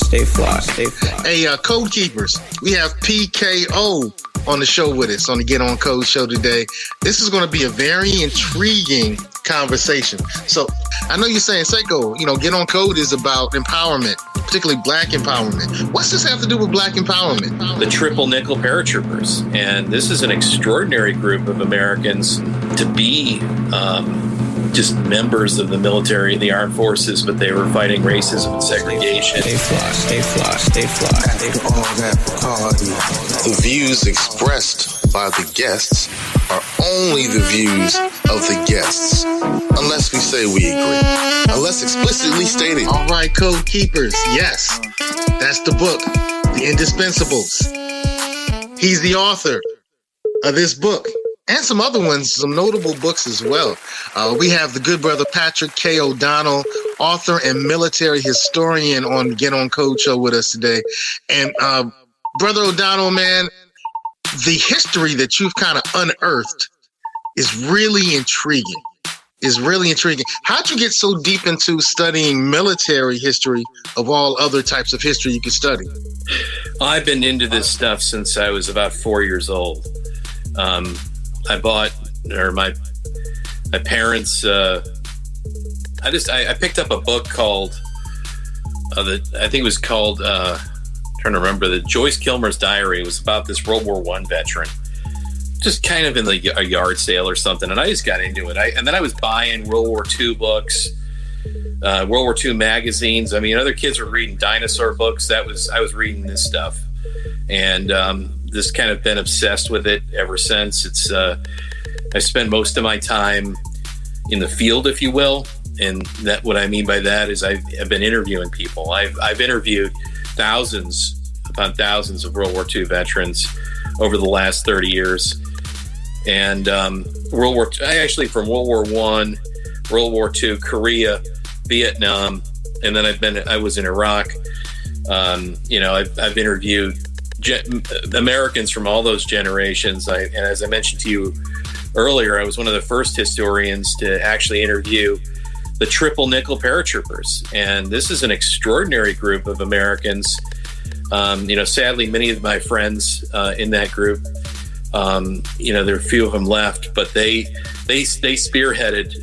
stay fly, stay fly. Hey, Code Keepers, we have PKO on the show with us on the Get On Code show today. This is going to be a very intriguing conversation. So I know you're saying, Seiko, Get On Code is about empowerment, particularly Black empowerment. What's this have to do with Black empowerment? The Triple Nickel Paratroopers. And this is an extraordinary group of Americans to be just members of the military and the armed forces, but they were fighting racism and segregation. Stay fly, stay fly, stay fly. After all that Bacardi. The views expressed by the guests are only the views of the guests, unless we say we agree, unless explicitly stated. All right, Code Keepers, yes, that's the book, The Indispensables. He's the author of this book and some other ones, some notable books as well. We have the good brother Patrick K. O'Donnell, author and military historian on the Get On Code show with us today. And Brother O'Donnell, man, the history that you've kind of unearthed is really intriguing. How'd you get so deep into studying military history of all other types of history you could study? I've been into this stuff since I was about 4 years old. My parents, I picked up a book called, trying to remember, the Joyce Kilmer's Diary. It was about this World War I veteran, just kind of in a yard sale or something. And I just got into it. And then I was buying World War II books, World War II magazines. I mean, other kids were reading dinosaur books. I was reading this stuff. And, just kind of been obsessed with it ever since. It's I spend most of my time in the field, if you will, and that what I mean by that is I've been interviewing people. I've interviewed thousands upon thousands of World War II veterans over the last 30 years, and from World War I, World War II, Korea, Vietnam, and then I was in Iraq. I've interviewed Americans from all those generations. And as I mentioned to you earlier, I was one of the first historians to actually interview the Triple Nickel Paratroopers. And this is an extraordinary group of Americans. Sadly, many of my friends in that group, there are a few of them left, but they spearheaded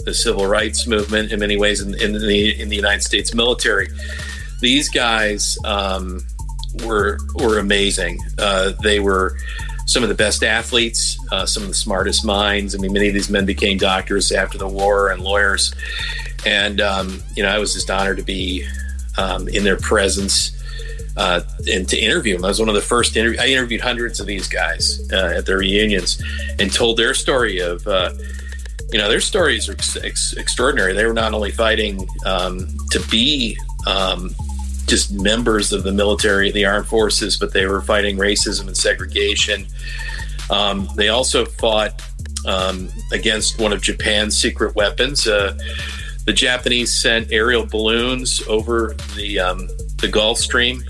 the civil rights movement in many ways in the United States military. These guys were amazing. They were some of the best athletes, some of the smartest minds. I mean, many of these men became doctors after the war and lawyers. And, I was just honored to be in their presence and to interview them. I was one of the first I interviewed hundreds of these guys at their reunions and told their story of, their stories are extraordinary. They were not only fighting to be just members of the military, the armed forces, but they were fighting racism and segregation. They also fought against one of Japan's secret weapons. The Japanese sent aerial balloons over the Gulf Stream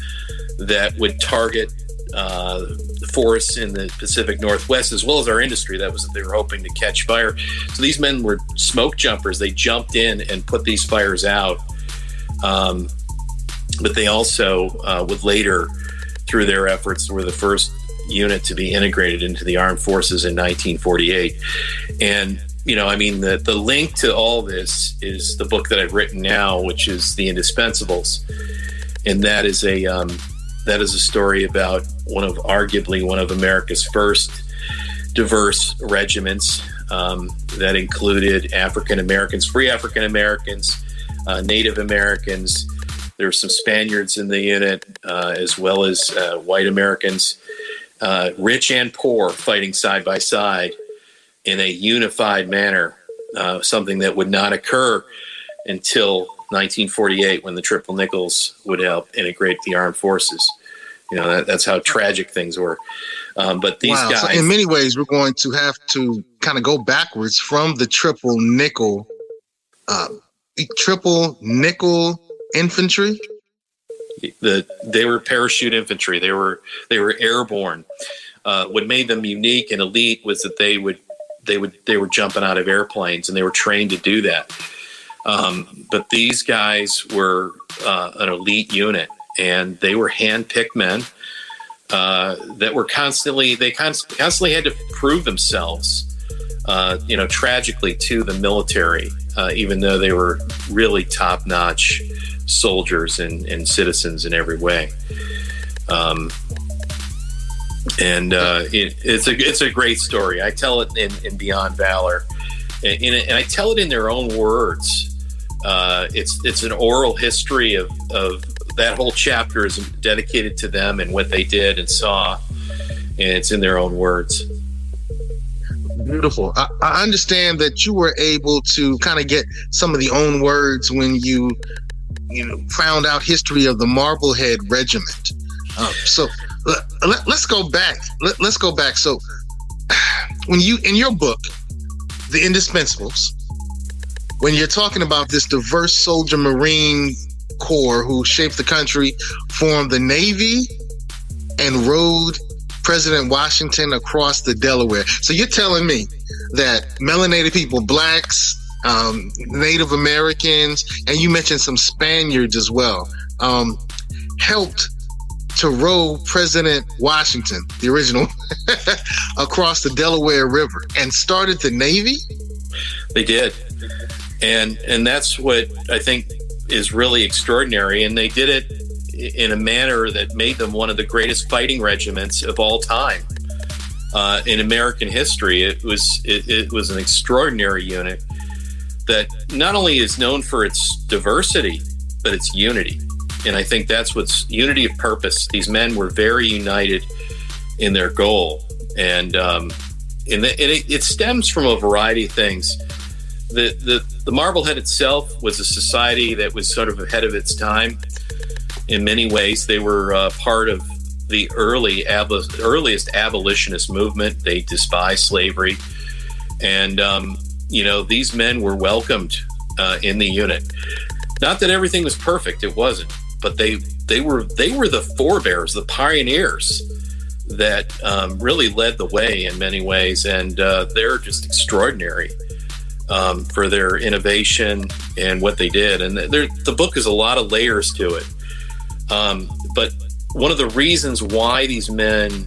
that would target the forests in the Pacific Northwest, as well as our industry. They were hoping to catch fire. So these men were smoke jumpers. They jumped in and put these fires out. But they also would later, through their efforts, were the first unit to be integrated into the armed forces in 1948. And, the link to all this is the book that I've written now, which is The Indispensables. And that is a story about arguably one of America's first diverse regiments that included African Americans, free African Americans, Native Americans. There were some Spaniards in the unit, as well as white Americans, rich and poor, fighting side by side in a unified manner, something that would not occur until 1948, when the Triple Nickels would help integrate the armed forces. That's how tragic things were. But these guys... So in many ways, we're going to have to kind of go backwards from the Triple Nickel infantry. They were parachute infantry. They were airborne. What made them unique and elite was that they were jumping out of airplanes, and they were trained to do that. But these guys were an elite unit, and they were hand-picked men that were constantly had to prove themselves, tragically to the military, even though they were really top-notch soldiers and citizens in every way. It's a great story. I tell it in Beyond Valor, and I tell it in their own words. It's an oral history of that whole chapter is dedicated to them and what they did and saw, and it's in their own words. Beautiful. I understand that you were able to kind of get some of the own words when you found out history of the Marblehead Regiment. So let's go back. Let's go back. So when you, in your book, The Indispensables, when you're talking about this diverse soldier Marine Corps who shaped the country, formed the Navy, and rode President Washington across the Delaware. So you're telling me that melanated people, blacks, Native Americans, and you mentioned some Spaniards as well, helped to row President Washington, the original, across the Delaware River and started the Navy? They did. And that's what I think is really extraordinary. And they did it in a manner that made them one of the greatest fighting regiments of all time in American history. It was an extraordinary unit that not only is known for its diversity, but its unity. And I think that's what's unity of purpose. These men were very united in their goal. And it stems from a variety of things. The Marblehead itself was a society that was sort of ahead of its time in many ways. They were part of the earliest abolitionist movement. They despised slavery. And, these men were welcomed in the unit. Not that everything was perfect, it wasn't. But they were the forebears, the pioneers that really led the way in many ways. And they're just extraordinary for their innovation and what they did. And the book has a lot of layers to it. But one of the reasons why these men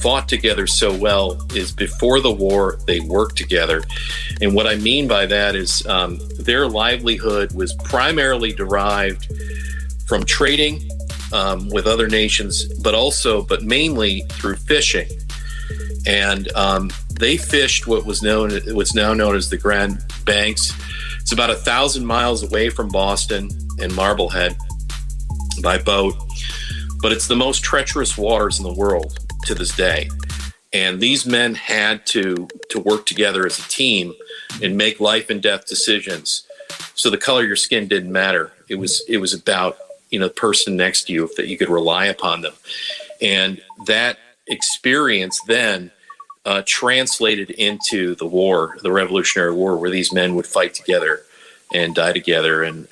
fought together so well is before the war, they worked together. And what I mean by that is their livelihood was primarily derived from trading with other nations, but mainly through fishing. And they fished what's now known as the Grand Banks. It's about 1,000 miles away from Boston and Marblehead by boat, but it's the most treacherous waters in the world to this day. And these men had to work together as a team and make life and death decisions. So the color of your skin didn't matter. It was about the person next to you, that you could rely upon them. And that experience then translated into the war, the Revolutionary War, where these men would fight together and die together, and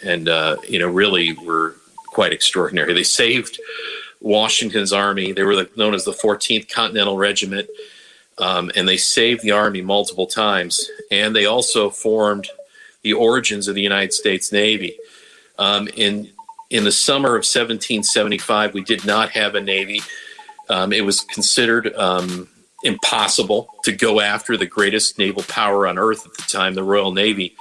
really were quite extraordinary. They saved Washington's army. They were known as the 14th Continental Regiment, and they saved the army multiple times. And they also formed the origins of the United States Navy. In the summer of 1775, we did not have a Navy. It was considered impossible to go after the greatest naval power on earth at the time, the Royal Navy.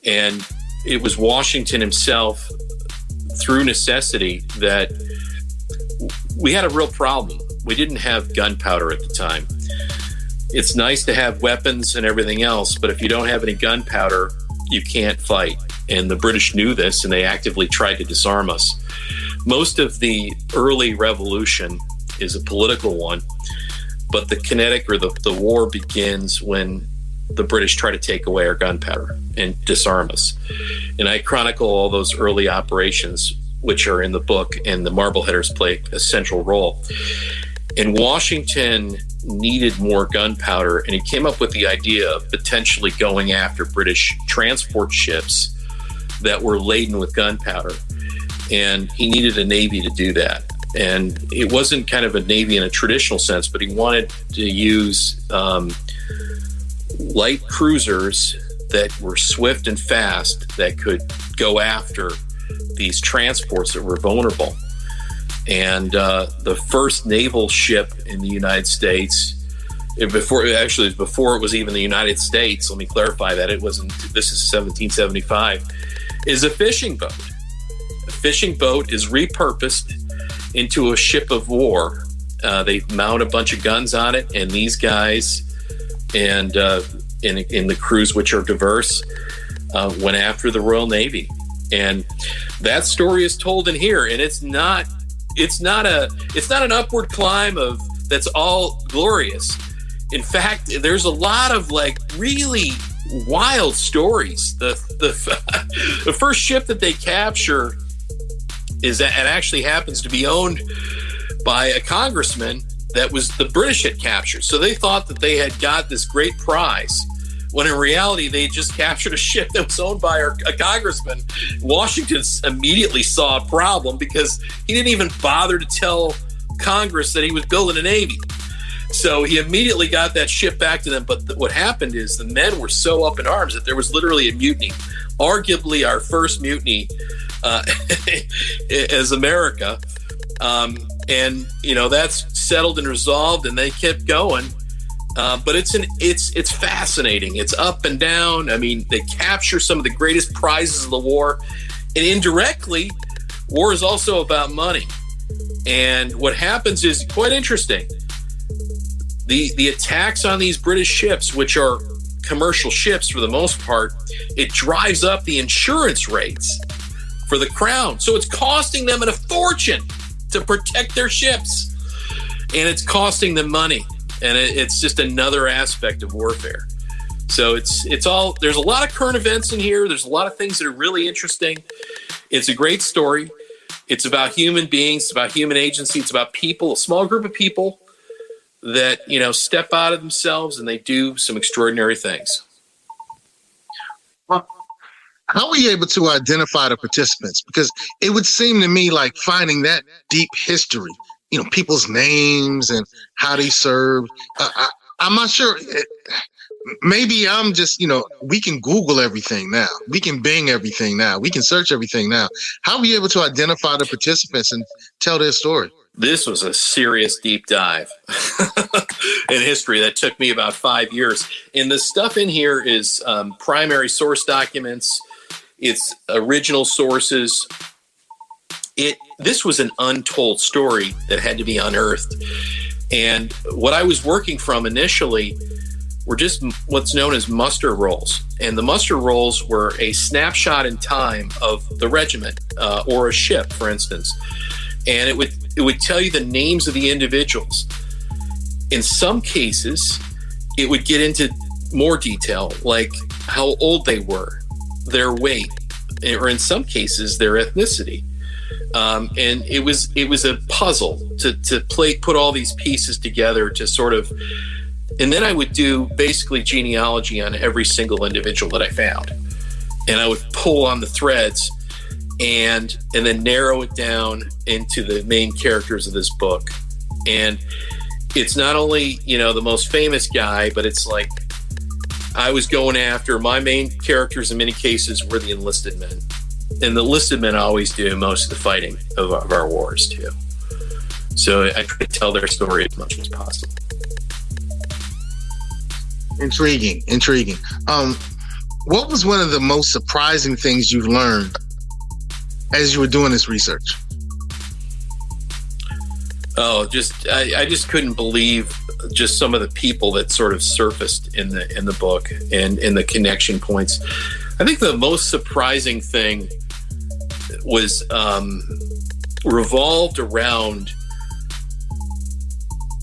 And it was Washington himself, through necessity, that we had a real problem. We didn't have gunpowder at the time. It's nice to have weapons and everything else, but if you don't have any gunpowder, you can't fight. And the British knew this, and they actively tried to disarm us. Most of the early revolution is a political one, but the kinetic or the war begins when the British try to take away our gunpowder and disarm us. And I chronicle all those early operations, which are in the book, and the Marbleheaders play a central role. And Washington needed more gunpowder, and he came up with the idea of potentially going after British transport ships that were laden with gunpowder. And he needed a navy to do that. And it wasn't kind of a navy in a traditional sense, but he wanted to use light cruisers that were swift and fast, that could go after these transports that were vulnerable. And the first naval ship in the United States, before it was even the United States, let me clarify that, this is 1775, is a fishing boat. A fishing boat is repurposed into a ship of war. They mount a bunch of guns on it, and these guys, and in the crews, which are diverse, went after the Royal Navy. And that story is told in here, and it's not an upward climb that's all glorious. In fact, there's a lot of like really wild stories. The first ship that they capture it actually happens to be owned by a congressman that was the British had captured. So they thought that they had got this great prize, when in reality they just captured a ship that was owned by a congressman. Washington immediately saw a problem because he didn't even bother to tell Congress that he was building a navy. So he immediately got that ship back to them. But what happened is the men were so up in arms that there was literally a mutiny, arguably our first mutiny as America. And, that's settled and resolved, and they kept going. But it's fascinating. It's up and down. I mean, they capture some of the greatest prizes of the war. And indirectly, war is also about money. And what happens is quite interesting. The attacks on these British ships, which are commercial ships for the most part, it drives up the insurance rates for the crown. So it's costing them a fortune to protect their ships. And it's costing them money. And it's just another aspect of warfare. So it's all, there's a lot of current events in here. There's a lot of things that are really interesting. It's a great story. It's about human beings. It's about human agency. It's about people, a small group of people that, step out of themselves and they do some extraordinary things. Well, how were you able to identify the participants? Because it would seem to me like finding that deep history, people's names and how they served. I'm not sure. Maybe I'm just, we can Google everything now. We can Bing everything now. We can search everything now. How were you able to identify the participants and tell their story? This was a serious deep dive in history that took me about 5 years. And the stuff in here is primary source documents. It's original sources. This was an untold story that had to be unearthed. And what I was working from initially were just what's known as muster rolls. And the muster rolls were a snapshot in time of the regiment or a ship, for instance. And it would tell you the names of the individuals. In some cases, it would get into more detail, like how old they were, their weight, or in some cases, their ethnicity. And it was a puzzle to put all these pieces together to sort of, and then I would do basically genealogy on every single individual that I found. And I would pull on the threads and then narrow it down into the main characters of this book. And it's not only, the most famous guy, but it's like I was going after my main characters in many cases were the enlisted men. And the enlisted men always do most of the fighting of our wars too. So I try to tell their story as much as possible. Intriguing. What was one of the most surprising things you've learned as you were doing this research? Oh, I just couldn't believe just some of the people that sort of surfaced in the book and in the connection points. I think the most surprising thing was revolved around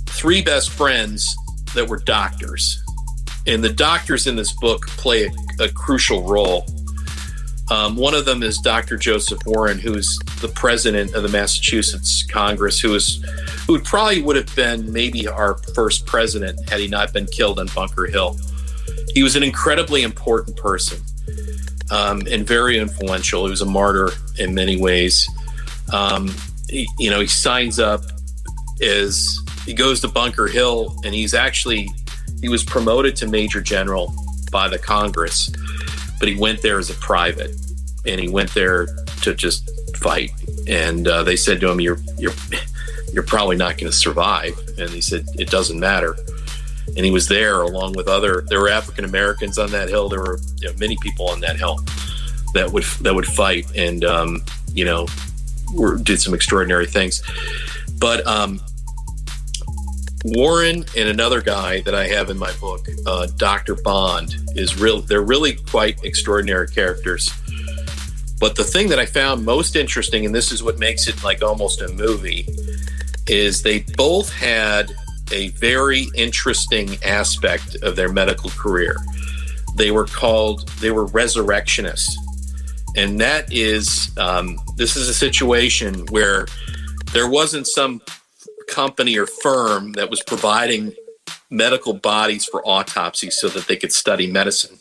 three best friends that were doctors. And the doctors in this book play a crucial role. One of them is Dr. Joseph Warren, who is the president of the Massachusetts Congress, who probably would have been maybe our first president had he not been killed on Bunker Hill. He was an incredibly important person and very influential. He was a martyr in many ways. He signs up as he goes to Bunker Hill, and he was promoted to Major General by the Congress. But he went there as a private, and he went there to just fight. And they said to him, you're probably not going to survive. And he said, it doesn't matter. And he was there along with there were African Americans on that hill. There were many people on that hill that would fight and, did some extraordinary things. But Warren and another guy that I have in my book, Dr. Bond, they're really quite extraordinary characters. But the thing that I found most interesting, and this is what makes it like almost a movie, is they both had a very interesting aspect of their medical career. They were resurrectionists. And that is, this is a situation where there wasn't some company or firm that was providing medical bodies for autopsy so that they could study medicine.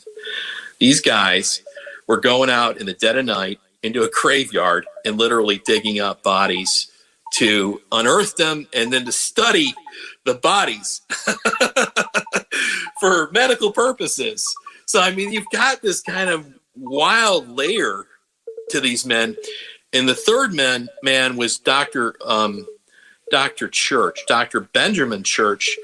These guys were going out in the dead of night into a graveyard and literally digging up bodies to unearth them and then to study the bodies for medical purposes. So, I mean, you've got this kind of wild layer to these men. And the third man was Dr. Church, Dr. Benjamin Church.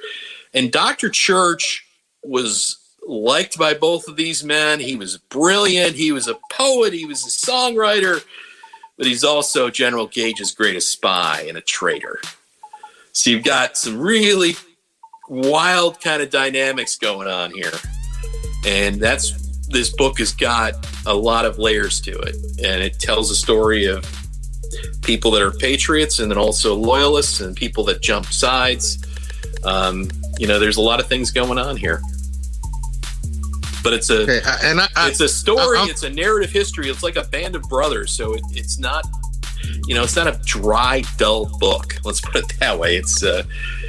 And Dr. Church was liked by both of these men. He was brilliant. He was a poet. He was a songwriter. But he's also General Gage's greatest spy and a traitor. So you've got some really wild kind of dynamics going on here. And this book has got a lot of layers to it. And it tells a story of people that are patriots and then also loyalists and people that jump sides. There's a lot of things going on here. But it's a story. It's a narrative history. It's like a band of brothers. So it's not, it's not a dry, dull book. Let's put it that way. It's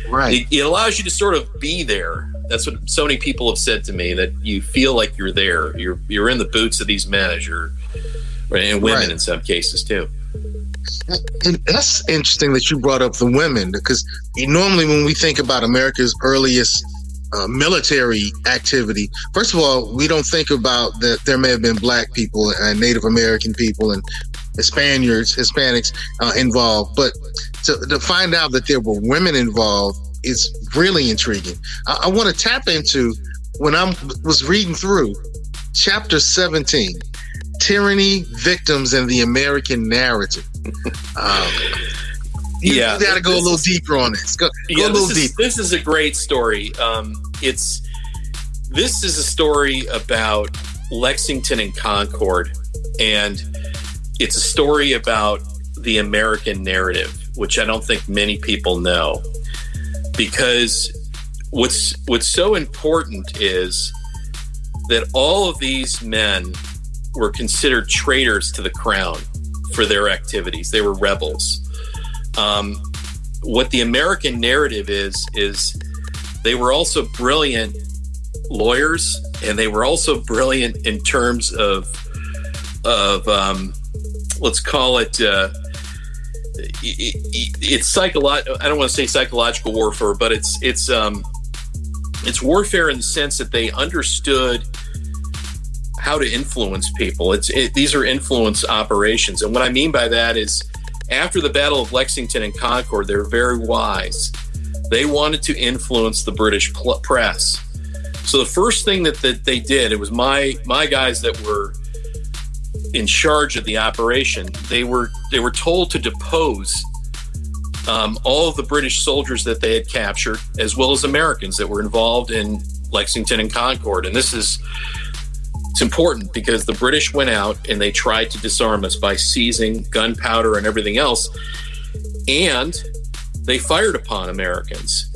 right. It allows you to sort of be there. That's what so many people have said to me, that you feel like you're there. You're in the boots of these men and women in some cases too. And that's interesting that you brought up the women, because normally when we think about America's earliest military activity, first of all, we don't think about that there may have been black people and Native American people and Hispanics involved. But to find out that there were women involved is really intriguing. I want to tap into, when I was reading through chapter 17, Tyranny, Victims, and the American Narrative. You got to go a little deeper on this. Go a little deeper. This is a great story. This is a story about Lexington and Concord, and it's a story about the American narrative, which I don't think many people know. Because what's so important is that all of these men were considered traitors to the crown for their activities. They were rebels. What the American narrative is they were also brilliant lawyers, and they were also brilliant in terms of let's call it, it's psychological. I don't want to say psychological warfare, but it's warfare in the sense that they understood how to influence people. These are influence operations. And what I mean by that is, after the Battle of Lexington and Concord, they were very wise. They wanted to influence the British press. So the first thing that they did, it was my guys that were in charge of the operation. They were told to depose all of the British soldiers that they had captured, as well as Americans that were involved in Lexington and Concord. And it's important because the British went out and they tried to disarm us by seizing gunpowder and everything else, and they fired upon Americans.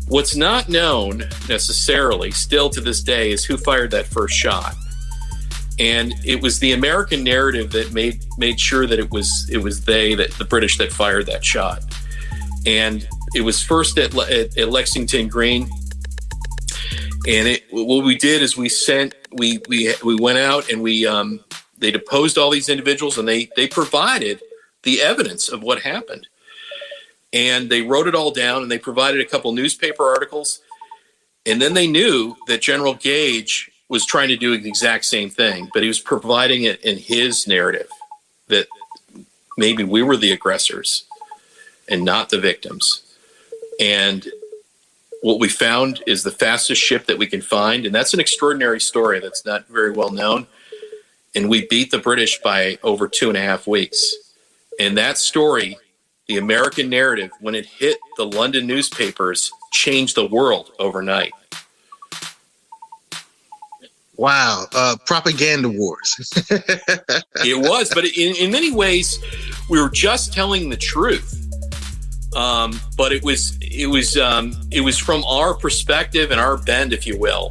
What's not known necessarily still to this day is who fired that first shot. And it was the American narrative that made sure that it was the British that fired that shot. And it was first at Lexington Green. And what we did is we went out and they deposed all these individuals, and they provided the evidence of what happened. And they wrote it all down, and they provided a couple newspaper articles. And then they knew that General Gage was trying to do the exact same thing, but he was providing it in his narrative that maybe we were the aggressors and not the victims. And what we found is the fastest ship that we can find. And that's an extraordinary story that's not very well known. And we beat the British by over 2.5 weeks. And that story, the American narrative, when it hit the London newspapers, changed the world overnight. Wow. Propaganda wars. It was, but in many ways, we were just telling the truth. But it was from our perspective and our bend, if you will.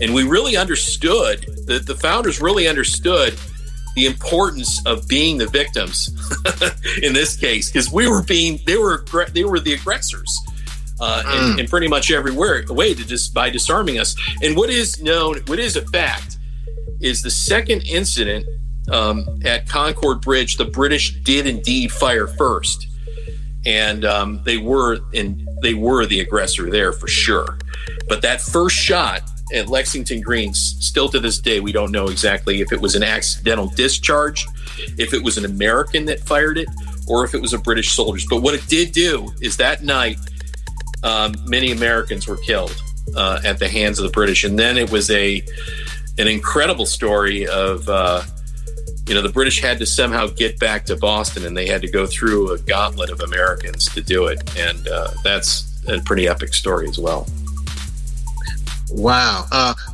And we really understood, the founders really understood the importance of being the victims in this case, because they were the aggressors in pretty much every way by disarming us. And what is a fact is the second incident at Concord Bridge, the British did indeed fire first, and they were the aggressor there for sure. But that first shot at Lexington Green, still to this day, we don't know exactly if it was an accidental discharge, if it was an American that fired it, or if it was a British soldiers. But what it did do is that night, many Americans were killed at the hands of the British. And then it was an incredible story of, the British had to somehow get back to Boston, and they had to go through a gauntlet of Americans to do it. And that's a pretty epic story as well. Wow.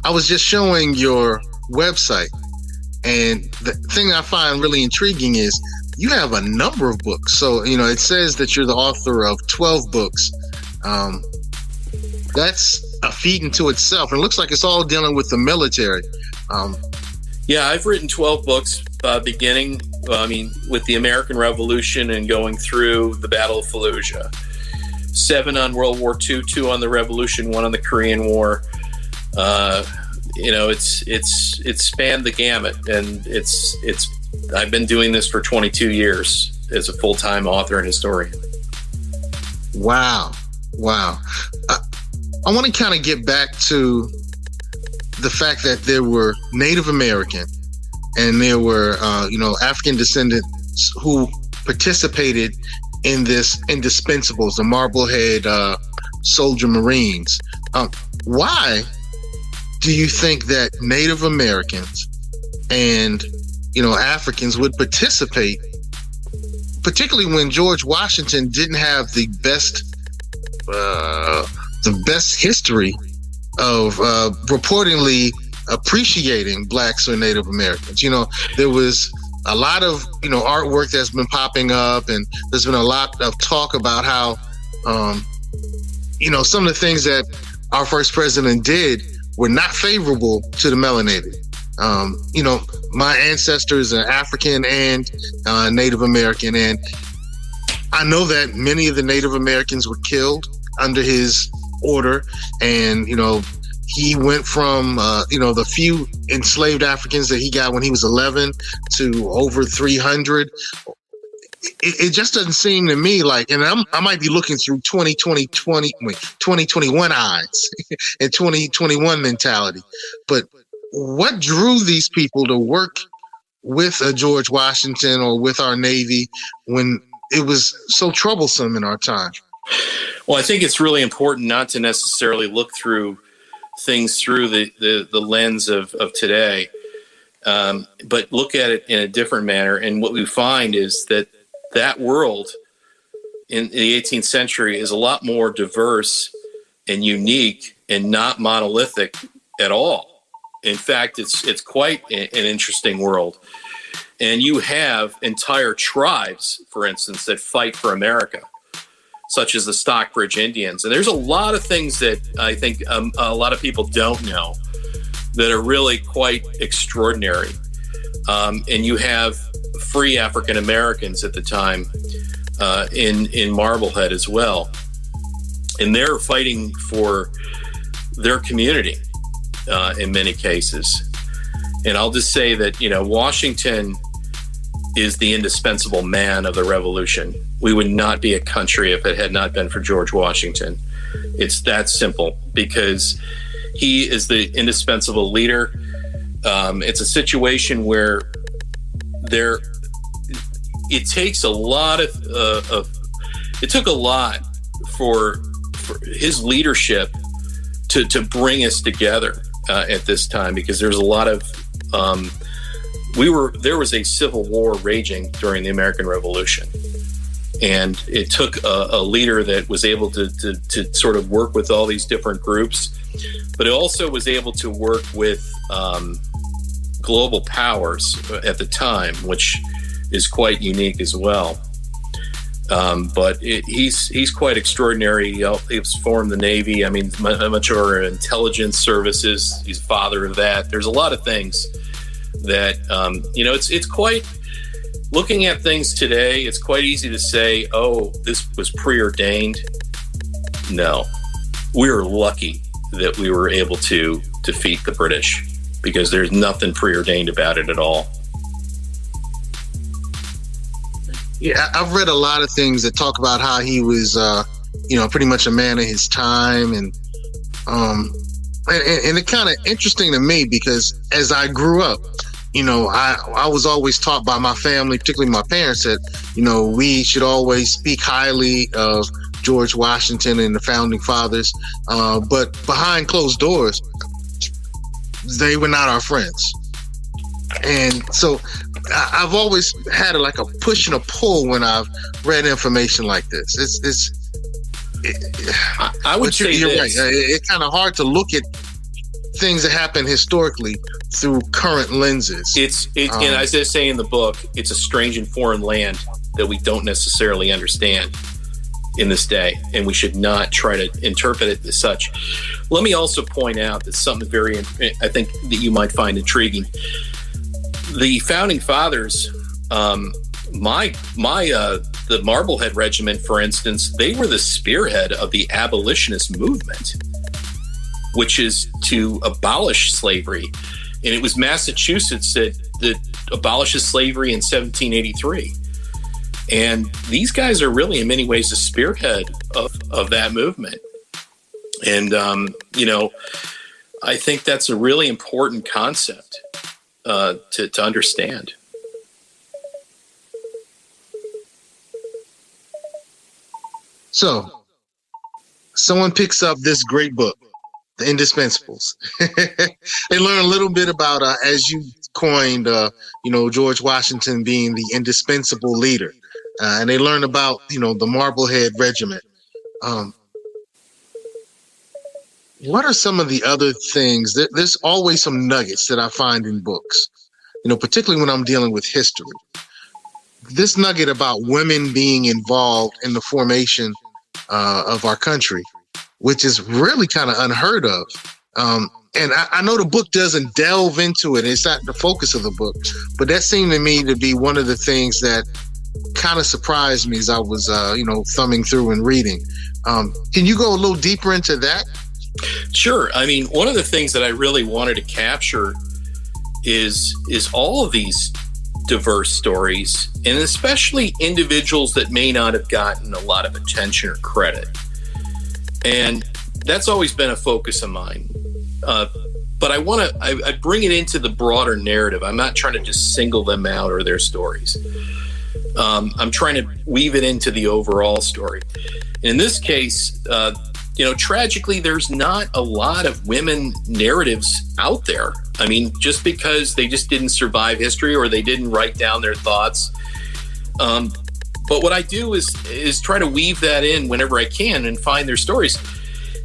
I was just showing your website, and the thing I find really intriguing is you have a number of books. So, it says that you're the author of 12 books. That's a feat into itself. And it looks like it's all dealing with the military. Yeah, I've written 12 books, beginning, with the American Revolution and going through the Battle of Fallujah. 7 on World War II, 2 on the Revolution, 1 on the Korean War. It's spanned the gamut, and I've been doing this for 22 years as a full-time author and historian. Wow. I want to kind of get back to the fact that there were Native American and there were, African descendants who participated in this Indispensables, the Marblehead soldier Marines. Why do you think that Native Americans and, Africans would participate, particularly when George Washington didn't have the best history of reportedly appreciating Blacks or Native Americans? There was a lot of, artwork that's been popping up, and there's been a lot of talk about how, some of the things that our first president did were not favorable to the melanated. My ancestors are African and Native American, and I know that many of the Native Americans were killed under his order, and, he went from, the few enslaved Africans that he got when he was 11 to over 300. It just doesn't seem to me like, and I might be looking through 2021 eyes and 2021 mentality, but what drew these people to work with a George Washington or with our Navy when it was so troublesome in our time? Well, I think it's really important not to necessarily look through things through the lens of today, but look at it in a different manner. And what we find is that world in the 18th century is a lot more diverse and unique and not monolithic at all. In fact, it's quite an interesting world. And you have entire tribes, for instance, that fight for America, such as the Stockbridge Indians. And there's a lot of things that I think a lot of people don't know that are really quite extraordinary. And you have free African Americans at the time in Marblehead as well. And they're fighting for their community in many cases. And I'll just say that, Washington is the indispensable man of the revolution. We would not be a country if it had not been for George Washington. It's that simple, because he is the indispensable leader. It's a situation where it takes a lot of it took a lot for his leadership to bring us together at this time, because there's a lot of there was a civil war raging during the American Revolution, and it took a leader that was able to sort of work with all these different groups, but it also was able to work with global powers at the time, which is quite unique as well. But he's quite extraordinary. He's formed the Navy. I mean, much of our intelligence services. He's the father of that. There's a lot of things that, it's quite, looking at things today, it's quite easy to say, oh, this was preordained. No, we were lucky that we were able to defeat the British, because there's nothing preordained about it at all. Yeah, I've read a lot of things that talk about how he was, pretty much a man of his time, and it's kind of interesting to me, because as I grew up, I was always taught by my family, particularly my parents, that we should always speak highly of George Washington and the founding fathers, but behind closed doors, they were not our friends. And so I've always had a push and a pull when I've read information like this. I would say you're right. It's kind of hard to look at things that happen historically through current lenses. And as I say in the book, it's a strange and foreign land that we don't necessarily understand in this day, and we should not try to interpret it as such. Let me also point out that something I think that you might find intriguing. The founding fathers, the Marblehead Regiment, for instance, they were the spearhead of the abolitionist movement, which is to abolish slavery. And it was Massachusetts that abolishes slavery in 1783. And these guys are really, in many ways, the spearhead of that movement. And, I think that's a really important concept to understand. So, someone picks up this great book, The Indispensables. They learn a little bit about, as you coined, George Washington being the indispensable leader. And they learn about, the Marblehead Regiment. What are some of the other things? There's always some nuggets that I find in books, particularly when I'm dealing with history. This nugget about women being involved in the formation of our country, which is really kind of unheard of. And I know the book doesn't delve into it. It's not the focus of the book, but that seemed to me to be one of the things that kind of surprised me as I was, thumbing through and reading. Can you go a little deeper into that? Sure. I mean, one of the things that I really wanted to capture is all of these diverse stories, and especially individuals that may not have gotten a lot of attention or credit. And that's always been a focus of mine. But I bring it into the broader narrative. I'm not trying to just single them out or their stories. I'm trying to weave it into the overall story. In this case, tragically, there's not a lot of women narratives out there. I mean, just because they just didn't survive history or they didn't write down their thoughts. But what I do is try to weave that in whenever I can and find their stories.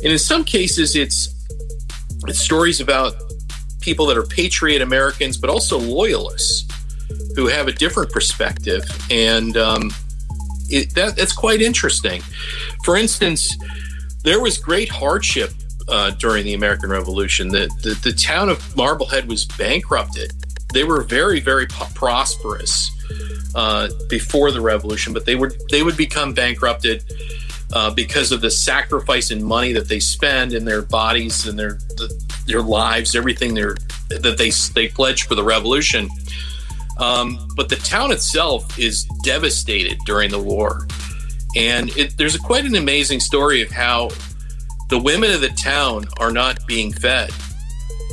And in some cases, it's stories about people that are patriot Americans, but also loyalists who have a different perspective. And that's quite interesting. For instance, there was great hardship during the American Revolution. The town of Marblehead was bankrupted. They were very, very prosperous before the Revolution, but they would become bankrupted because of the sacrifice in money that they spend in their bodies and their lives, everything that they pledged for the Revolution. But the town itself is devastated during the war. And there's quite an amazing story of how the women of the town are not being fed.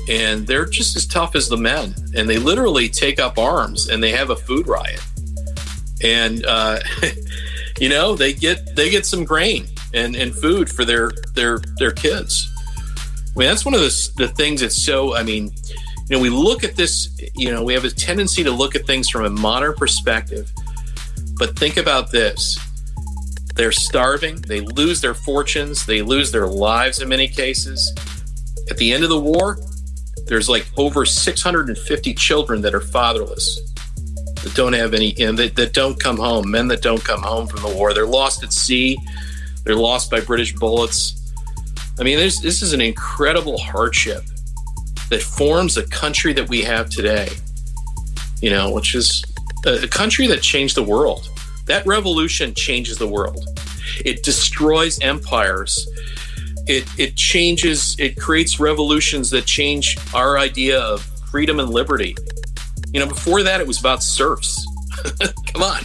And they're just as tough as the men. And they literally take up arms and they have a food riot. and they get some grain and food for their kids. I mean, that's one of the things that's so. I mean, we look at this. We have a tendency to look at things from a modern perspective, but think about this. They're starving. They lose their fortunes. They lose their lives in many cases. At the end of the war, there's like over 650 children that are fatherless, that don't have any, that don't come home, men that don't come home from the war. They're lost at sea. They're lost by British bullets. I mean, this is an incredible hardship that forms the country that we have today, which is a country that changed the world. That revolution changes the world. It destroys empires. It creates revolutions that change our idea of freedom and liberty. Before that, it was about serfs. Come on.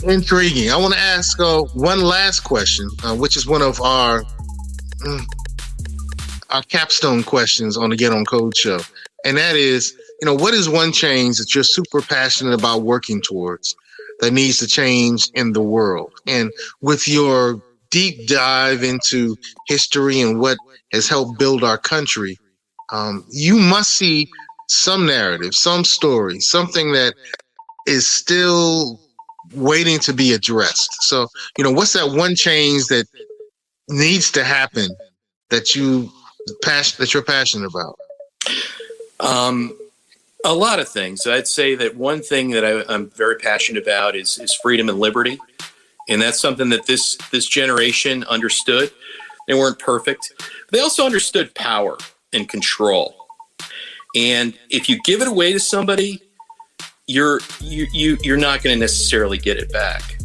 Intriguing. I want to ask one last question, which is one of our capstone questions on the Get On Code show. And that is, what is one change that you're super passionate about working towards that needs to change in the world? And with your deep dive into history and what has helped build our country, you must see some narrative, some story, something that is still waiting to be addressed. So, what's that one change that needs to happen that you're passionate about? A lot of things. I'd say that one thing that I'm very passionate about is freedom and liberty. And that's something that this generation understood. They weren't perfect. They also understood power and control. And if you give it away to somebody, you're not going to necessarily get it back.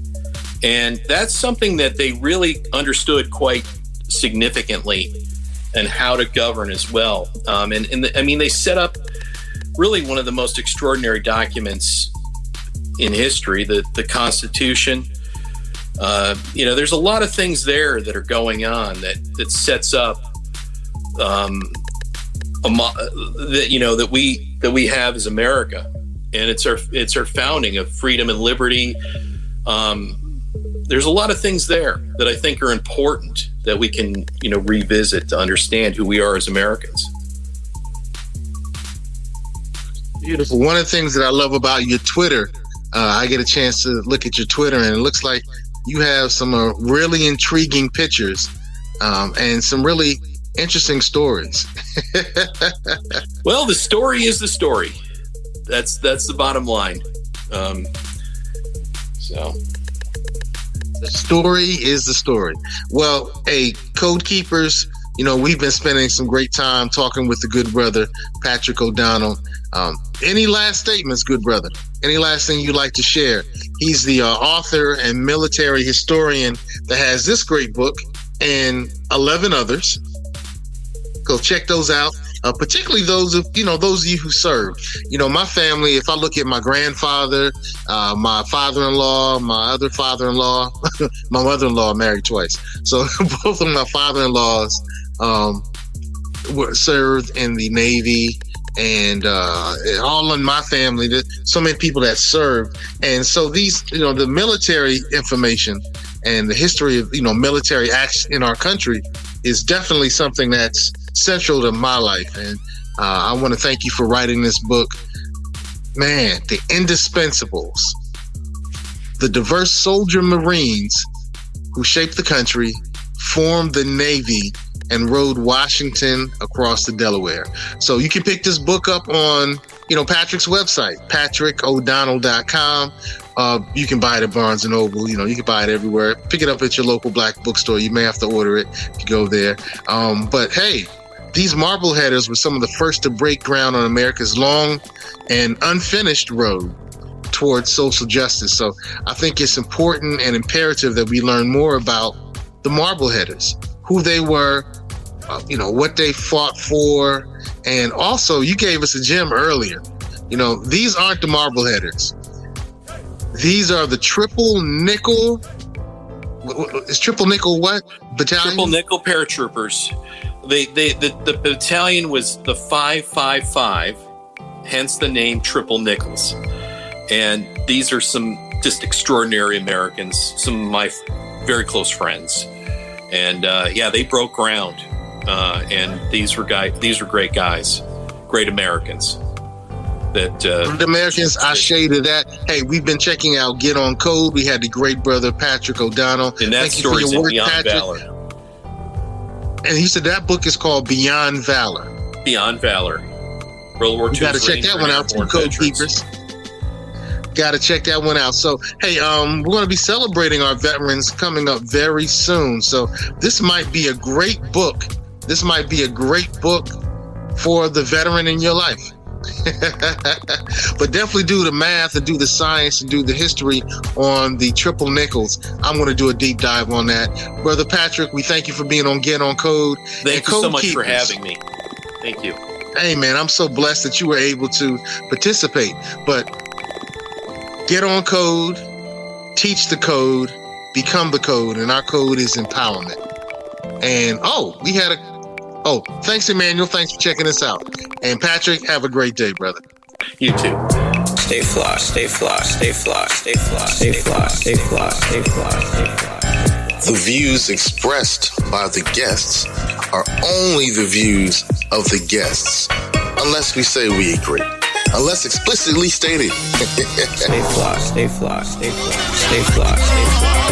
And that's something that they really understood quite significantly, and how to govern as well. They set up really one of the most extraordinary documents in history, the Constitution. There's a lot of things there that are going on that sets up that we have as America, and it's our founding of freedom and liberty. There's a lot of things there that I think are important that we can revisit to understand who we are as Americans. Beautiful. One of the things that I love about your Twitter, I get a chance to look at your Twitter, and it looks like you have some really intriguing pictures and some really interesting stories. Well, the story is the story. That's the bottom line. The story is the story. Well, hey, Code Keepers, we've been spending some great time talking with the good brother, Patrick O'Donnell. Any last statements, good brother? Any last thing you'd like to share? He's the author and military historian that has this great book and 11 others. Go check those out. Particularly those of you who served. My family, if I look at my grandfather, my father-in-law, my other father-in-law, my mother-in-law married twice. So both of my father-in-laws were served in the Navy, and all in my family, there's so many people that served. And so these, the military information and the history of, military action in our country is definitely something that's central to my life. And I want to thank you for writing this book. Man, the Indispensables, the diverse soldier Marines who shaped the country, formed the Navy, and rode Washington across the Delaware. So you can pick this book up on, Patrick's website, patrickO'Donnell.com. You can buy it at Barnes & Noble. You can buy it everywhere. Pick it up at your local black bookstore. You may have to order it if you go there. But hey, these Marbleheaders were some of the first to break ground on America's long and unfinished road towards social justice. So I think it's important and imperative that we learn more about the Marbleheaders, who they were, what they fought for. And also, you gave us a gem earlier. These aren't the Marbleheaders. These are the triple nickel. Is triple nickel what battalion? Triple nickel paratroopers. The battalion was the 555, hence the name Triple Nickels. And these are some just extraordinary Americans, some of my very close friends. And they broke ground. And these were great guys, great Americans. The Americans, I shaded that. Hey, we've been checking out Get On Code. We had the great brother Patrick O'Donnell. And that story's in Beyond Valor. And he said that book is called Beyond Valor. Beyond Valor. World War II. You got to check that one out too, Code Keepers. Got to check that one out. So, hey, we're going to be celebrating our veterans coming up very soon. So this might be a great book. This might be a great book for the veteran in your life. But definitely do the math and do the science and do the history on the Triple Nickels. I'm going to do a deep dive on that. Brother Patrick, we thank you for being on Get On Code. Thank you so much for having me. Thank you. Hey, man, I'm so blessed that you were able to participate. But Get On Code, teach the code, become the code, and our code is empowerment. And, thanks, Emmanuel. Thanks for checking us out. And Patrick, have a great day, brother. You too. Stay fly, stay fly, stay fly, stay fly, stay fly, stay fly, stay fly, stay fly. The views expressed by the guests are only the views of the guests, unless we say we agree. Unless explicitly stated. Stay fly, stay fly, stay fly, stay fly, stay fly, stay fly.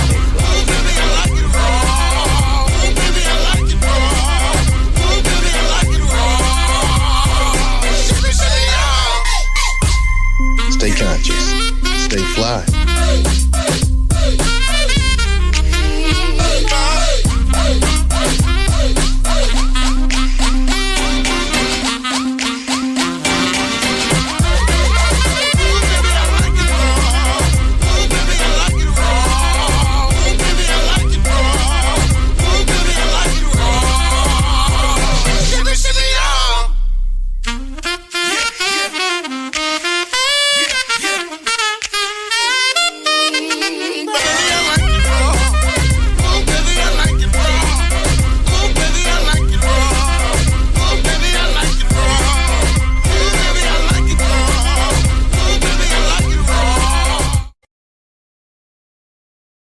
Stay conscious. Stay fly.